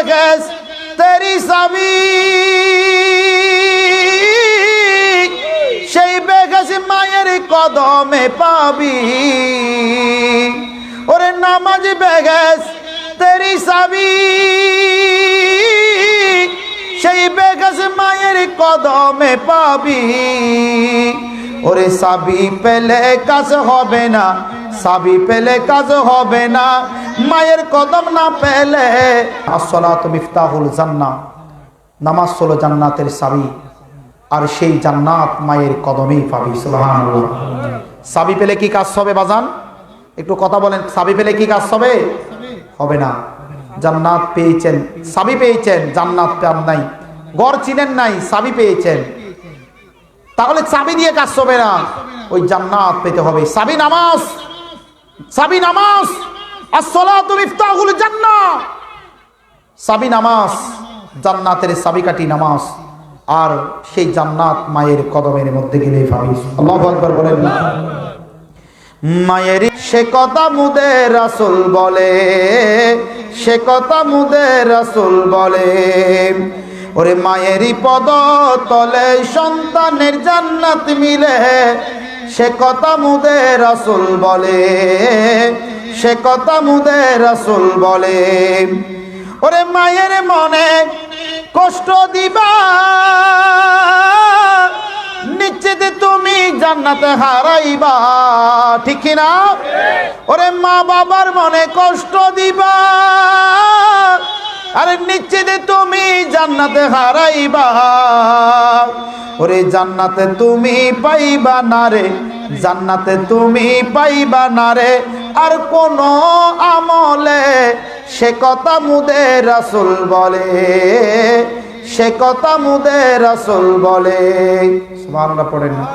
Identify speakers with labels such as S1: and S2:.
S1: বেগেস তেরি সাবি, সেই বেগেস মায়ের কদমে পাবি। ওরে নামাজ বেগেস তেরি সাবি, সেই বেগেস মায়ের কদমে পাবি। ওরে সাবি পেলে কাজ হবে না, সাবি পেলে কাজ হবে না, মায়ের কদম না পেলে। আসসালাতু মিফতাহুল জান্নাহ, নামাজ হলো জান্নাতের চাবি, আর সেই জান্নাত মায়ের কদমেই পাবি। সুবহানাল্লাহ। চাবি পেলে কি কাজ হবে বাজান? একটু কথা বলেন, চাবি পেলে কি কাজ হবে? হবে না। জান্নাত পেয়েছেন, চাবি পেয়েছেন, জান্নাত পান নাই, ঘর চিনেন নাই, চাবি পেয়েছেন, তাহলে চাবি দিয়ে কাজ হবে না, ওই জান্নাত পেতে হবে। চাবি নামাজ, চাবি নামাজ। আসসালাতু মিফতাহুল জান্নাহ, চাবি নামাজ, জান্নাতের চাবিকাঠি নামাজ, আর সেই জান্নাত মায়ের কদমের মধ্যে গেলেই পাবি। আল্লাহু আকবার বলেন না। মায়ের সে কথা মুদে রাসূল বলে, সে কথা মুদে রাসূল বলে। ওরে মায়েরই পদ তলে সন্তানের জান্নাত মিলে, সে কথা মুদে রাসূল বলে, সে কথা মুদে রাসূল বলে। ওরে মায়ের মনে কষ্ট দিবা, নিশ্চিত তুমি জান্নাতে হারাইবা, ঠিক কিনা? ওরে মা বাবার মনে কষ্ট দিবা, আরে নিশ্চিত তুমি জান্নাতে হারাইবা। ওরে জান্নাতে তুমি পাইবা না রে, জান্নাতে তুমি পাইবা না রে আর কোন আমলে, সে কথা মুদে রাসূল বলে, সে কথা মুদে রাসূল বলে। সুবহানাল্লাহ পড়েন না।